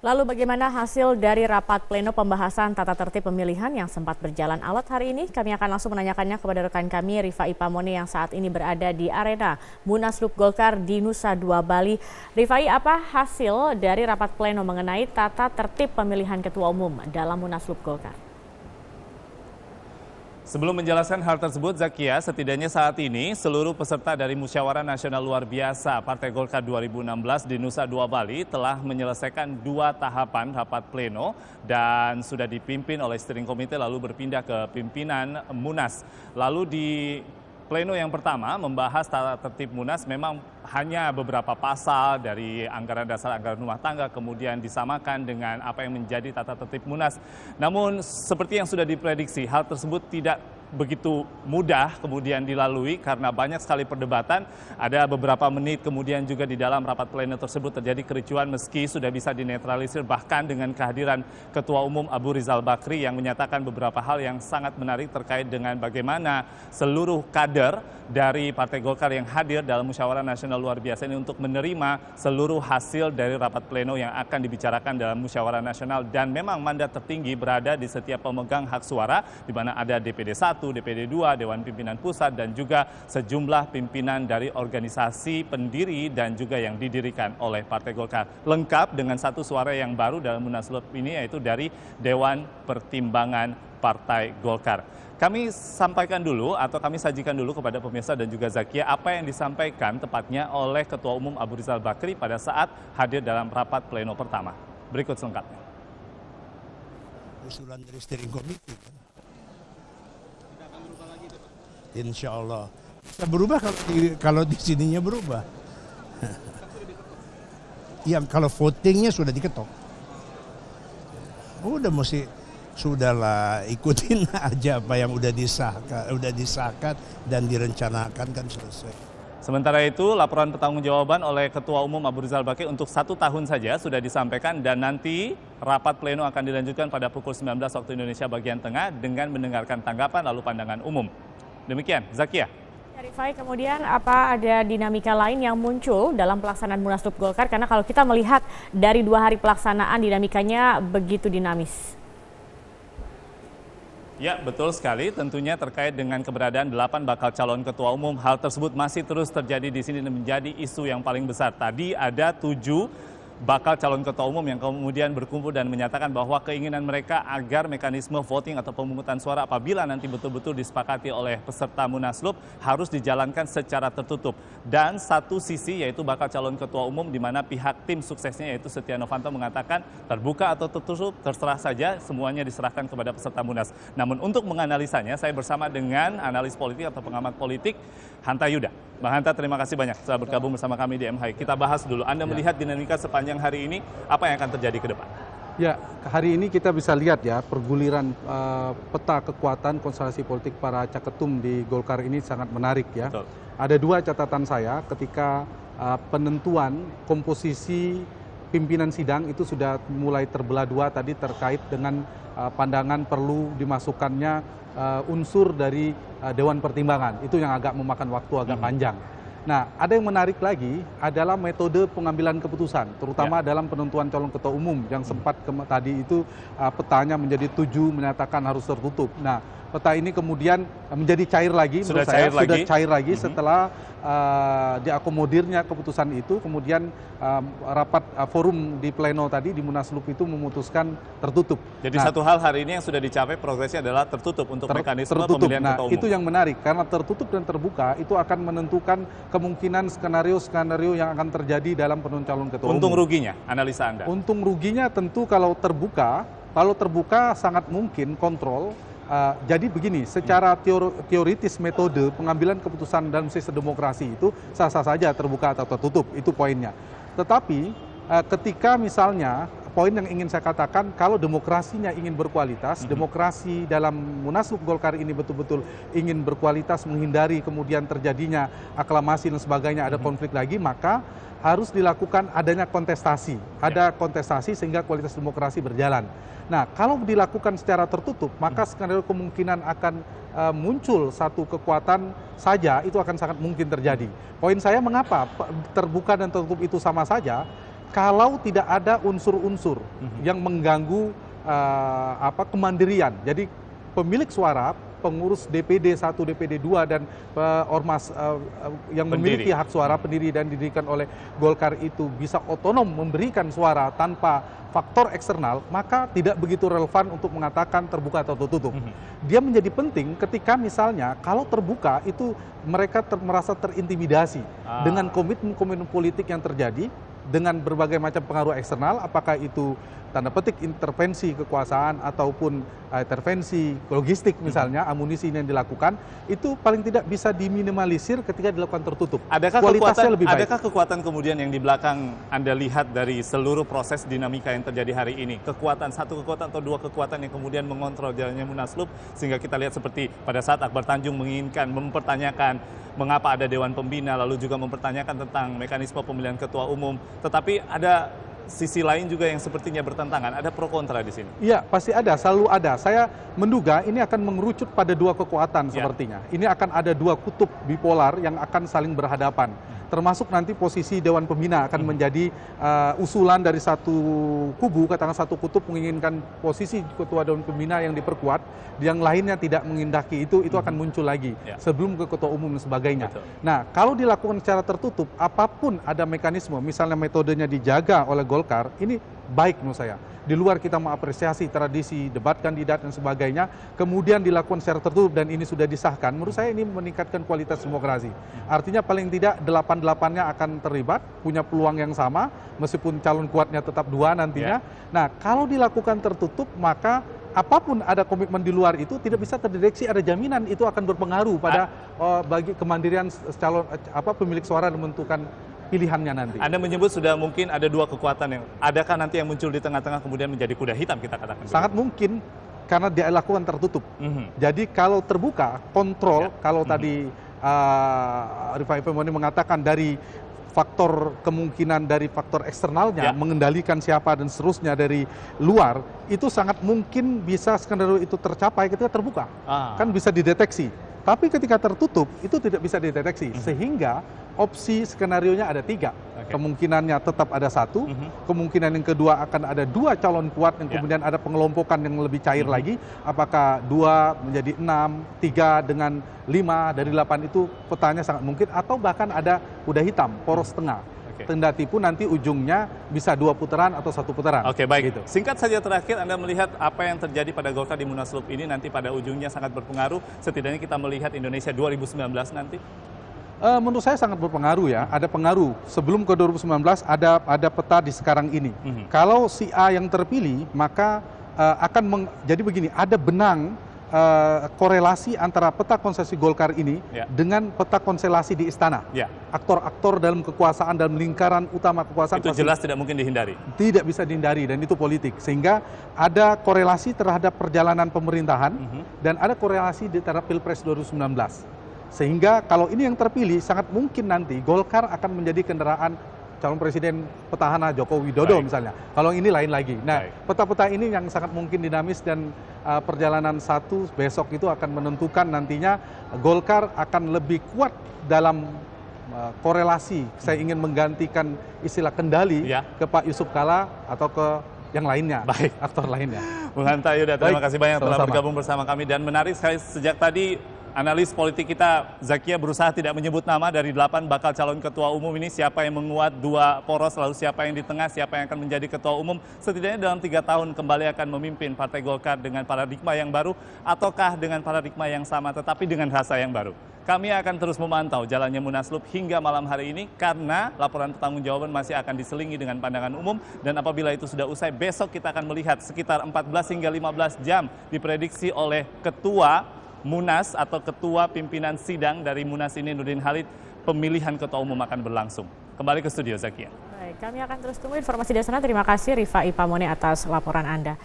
Lalu bagaimana hasil dari rapat pleno pembahasan tata tertib pemilihan yang sempat berjalan alot hari ini? Kami akan langsung menanyakannya kepada rekan kami Rifai Pamone yang saat ini berada di arena Munaslup Golkar di Nusa Dua Bali. Rifai, apa hasil dari rapat pleno mengenai tata tertib pemilihan ketua umum dalam Munaslup Golkar? Sebelum menjelaskan hal tersebut, Zakia, setidaknya saat ini seluruh peserta dari Musyawarah Nasional Luar Biasa Partai Golkar 2016 di Nusa Dua Bali telah menyelesaikan 2 tahapan rapat pleno dan sudah dipimpin oleh steering komite lalu berpindah ke pimpinan Munas. Lalu di pleno yang pertama membahas tata tertib Munas, memang hanya beberapa pasal dari anggaran dasar anggaran rumah tangga kemudian disamakan dengan apa yang menjadi tata tertib Munas. Namun seperti yang sudah diprediksi, hal tersebut tidak begitu mudah kemudian dilalui karena banyak sekali perdebatan. Ada beberapa menit kemudian juga di dalam rapat pleno tersebut terjadi kericuan meski sudah bisa dinetralisir bahkan dengan kehadiran Ketua Umum Abu Rizal Bakri yang menyatakan beberapa hal yang sangat menarik terkait dengan bagaimana seluruh kader dari Partai Golkar yang hadir dalam Musyawarah Nasional Luar Biasa ini untuk menerima seluruh hasil dari rapat pleno yang akan dibicarakan dalam Musyawarah Nasional, dan memang mandat tertinggi berada di setiap pemegang hak suara di mana ada DPD 1, DPD 2, Dewan Pimpinan Pusat, dan juga sejumlah pimpinan dari organisasi pendiri dan juga yang didirikan oleh Partai Golkar. Lengkap dengan satu suara yang baru dalam Munaslup ini, yaitu dari Dewan Pertimbangan Partai Golkar. Kami sampaikan dulu atau kami sajikan dulu kepada pemirsa dan juga Zakia apa yang disampaikan tepatnya oleh Ketua Umum Abu Rizal Bakri pada saat hadir dalam rapat pleno pertama. Berikut selengkapnya. Usulan dari steering committee kan. Insya Allah bisa berubah kalau di sininya berubah. Yang kalau votingnya sudah diketok, sudahlah ikutin aja apa yang udah disahkan dan direncanakan kan selesai. Sementara itu, laporan pertanggungjawaban oleh Ketua Umum Abu Rizal Bakri untuk 1 tahun saja sudah disampaikan dan nanti rapat pleno akan dilanjutkan pada pukul 19 waktu Indonesia bagian tengah dengan mendengarkan tanggapan lalu pandangan umum. Demikian, Zakia. Rifai, kemudian apa ada dinamika lain yang muncul dalam pelaksanaan Munaslup Golkar? Karena kalau kita melihat dari 2 hari pelaksanaan dinamikanya begitu dinamis. Ya, betul sekali. Tentunya terkait dengan keberadaan 8 bakal calon ketua umum, hal tersebut masih terus terjadi di sini dan menjadi isu yang paling besar. Tadi ada 7 bakal calon ketua umum yang kemudian berkumpul dan menyatakan bahwa keinginan mereka agar mekanisme voting atau pemungutan suara apabila nanti betul-betul disepakati oleh peserta Munaslup harus dijalankan secara tertutup. Dan satu sisi yaitu bakal calon ketua umum di mana pihak tim suksesnya yaitu Setia Novanto mengatakan terbuka atau tertutup terserah saja, semuanya diserahkan kepada peserta Munas. Namun untuk menganalisanya saya bersama dengan analis politik atau pengamat politik Hanta Yuda. Bang Hanta, terima kasih banyak sudah bergabung bersama kami di MHI. Kita bahas dulu, Anda melihat dinamika sepanjang hari ini, apa yang akan terjadi ke depan? Ya, hari ini kita bisa lihat ya perguliran peta kekuatan konstelasi politik para caketum di Golkar ini sangat menarik ya. Betul. Ada 2 catatan saya ketika penentuan komposisi pimpinan sidang itu sudah mulai terbelah 2 tadi terkait dengan pandangan perlu dimasukkannya unsur dari Dewan Pertimbangan. Itu yang agak memakan waktu agak panjang. Nah, ada yang menarik lagi adalah metode pengambilan keputusan, terutama dalam penentuan calon ketua umum yang sempat tadi itu petanya menjadi 7 menyatakan harus tertutup. Nah, peta ini kemudian menjadi cair lagi, Sudah menurut saya cair lagi. sudah cair lagi setelah diakomodirnya keputusan itu, kemudian rapat forum di pleno tadi di Munaslup itu memutuskan tertutup. Jadi satu hal hari ini yang sudah dicapai progresnya adalah tertutup untuk mekanisme pemilihan ketua umum. Itu yang menarik karena tertutup dan terbuka itu akan menentukan kemungkinan skenario-skenario yang akan terjadi dalam penentuan calon ketua umum. Untung ruginya, analisa Anda? Untung ruginya tentu kalau terbuka sangat mungkin kontrol. Jadi begini, secara teoritis metode pengambilan keputusan dalam sistem demokrasi itu sah-sah saja terbuka atau tertutup, itu poinnya. Tetapi ketika misalnya poin yang ingin saya katakan, kalau demokrasinya ingin berkualitas, demokrasi dalam Munaslup Golkar ini betul-betul ingin berkualitas, menghindari kemudian terjadinya aklamasi dan sebagainya, ada konflik lagi, maka harus dilakukan adanya kontestasi. Ada kontestasi sehingga kualitas demokrasi berjalan. Nah, kalau dilakukan secara tertutup, maka skenario kemungkinan akan muncul satu kekuatan saja, itu akan sangat mungkin terjadi. Poin saya mengapa terbuka dan tertutup itu sama saja, kalau tidak ada unsur-unsur yang mengganggu kemandirian. Jadi pemilik suara, pengurus DPD 1, DPD 2 dan ormas yang memiliki hak suara pendiri dan didirikan oleh Golkar itu bisa otonom memberikan suara tanpa faktor eksternal, maka tidak begitu relevan untuk mengatakan terbuka atau tertutup. Dia menjadi penting ketika misalnya kalau terbuka itu mereka merasa terintimidasi dengan komitmen-komitmen politik yang terjadi dengan berbagai macam pengaruh eksternal, apakah itu tanda petik intervensi kekuasaan ataupun intervensi logistik misalnya, amunisi yang dilakukan, itu paling tidak bisa diminimalisir ketika dilakukan tertutup. Adakah kekuatan kemudian yang di belakang Anda lihat dari seluruh proses dinamika yang terjadi hari ini? Satu kekuatan atau dua kekuatan yang kemudian mengontrol jalannya Munaslup, sehingga kita lihat seperti pada saat Akbar Tanjung mempertanyakan mengapa ada Dewan Pembina, lalu juga mempertanyakan tentang mekanisme pemilihan ketua umum, tetapi ada sisi lain juga yang sepertinya bertentangan, ada pro kontra di sini. Iya, pasti ada, selalu ada. Saya menduga ini akan mengerucut pada dua kekuatan sepertinya. Ini akan ada dua kutub bipolar yang akan saling berhadapan. Termasuk nanti posisi Dewan Pembina akan menjadi usulan dari satu kubu, katakan satu kutub menginginkan posisi ketua Dewan Pembina yang diperkuat, yang lainnya tidak mengindaki itu akan muncul lagi sebelum ke ketua umum dan sebagainya. Betul. Nah, kalau dilakukan secara tertutup, apapun ada mekanisme, misalnya metodenya dijaga oleh Golkar, ini baik menurut saya. Di luar kita mengapresiasi tradisi debat kandidat dan sebagainya, kemudian dilakukan secara tertutup dan ini sudah disahkan, menurut saya ini meningkatkan kualitas demokrasi. Artinya paling tidak 8-8-nya akan terlibat, punya peluang yang sama, meskipun calon kuatnya tetap 2 nantinya. Nah, kalau dilakukan tertutup, maka apapun ada komitmen di luar itu tidak bisa terdeteksi, ada jaminan itu akan berpengaruh pada bagi kemandirian calon pemilik suara dan menentukan pilihannya nanti. Anda menyebut sudah mungkin ada dua kekuatan yang, adakah nanti yang muncul di tengah-tengah kemudian menjadi kuda hitam kita katakan? Sangat mungkin karena dia lakukan tertutup. Jadi kalau terbuka, kontrol, kalau tadi Rifai Ipamoni mengatakan dari faktor kemungkinan dari faktor eksternalnya, mengendalikan siapa dan seterusnya dari luar, itu sangat mungkin bisa skenario itu tercapai ketika terbuka. Kan bisa dideteksi. Tapi ketika tertutup, itu tidak bisa dideteksi. Sehingga opsi skenarionya ada 3. Kemungkinannya tetap ada 1. Kemungkinan yang kedua akan ada 2 calon kuat yang kemudian ada pengelompokan yang lebih cair lagi. Apakah 2 menjadi 6, 3 dengan 5 dari 8 itu petanya sangat mungkin. Atau bahkan ada kuda hitam, poros tengah. Kendati pun nanti ujungnya bisa 2 putaran atau 1 putaran. Oke, baik. Gitu. Singkat saja terakhir, Anda melihat apa yang terjadi pada Golkar di Munaslup ini nanti pada ujungnya sangat berpengaruh. Setidaknya kita melihat Indonesia 2019 nanti. Menurut saya sangat berpengaruh ya. Ada pengaruh. Sebelum ke 2019 ada peta di sekarang ini. Kalau si A yang terpilih, maka jadi begini. Ada benang korelasi antara peta konstelasi Golkar ini dengan peta konstelasi di istana. Aktor-aktor dalam kekuasaan, dalam lingkaran utama kekuasaan. Itu jelas tidak mungkin dihindari. Tidak bisa dihindari dan itu politik. Sehingga ada korelasi terhadap perjalanan pemerintahan dan ada korelasi terhadap Pilpres 2019. Sehingga kalau ini yang terpilih, sangat mungkin nanti Golkar akan menjadi kendaraan calon presiden petahana Joko Widodo misalnya. Kalau ini lain lagi. Nah, peta-peta ini yang sangat mungkin dinamis dan perjalanan satu besok itu akan menentukan nantinya Golkar akan lebih kuat dalam korelasi. Saya ingin menggantikan istilah kendali ke Pak Yusuf Kalla atau ke yang lainnya, aktor lainnya. Bung Hanta Yuda, terima kasih banyak telah bergabung bersama kami. Dan menarik sekali sejak tadi analis politik kita Zakia berusaha tidak menyebut nama dari 8 bakal calon ketua umum ini, siapa yang menguat 2 poros, lalu siapa yang di tengah, siapa yang akan menjadi ketua umum. Setidaknya dalam 3 tahun kembali akan memimpin Partai Golkar dengan paradigma yang baru, ataukah dengan paradigma yang sama tetapi dengan rasa yang baru. Kami akan terus memantau jalannya Munaslup hingga malam hari ini karena laporan pertanggungjawaban masih akan diselingi dengan pandangan umum, dan apabila itu sudah usai, besok kita akan melihat sekitar 14 hingga 15 jam diprediksi oleh ketua Munas atau ketua pimpinan sidang dari Munas ini, Nurdin Halid, pemilihan ketua umum akan berlangsung. Kembali ke studio, Zakia. Baik, kami akan terus tunggu informasi dari sana. Terima kasih Rifai Ipamoni atas laporan Anda.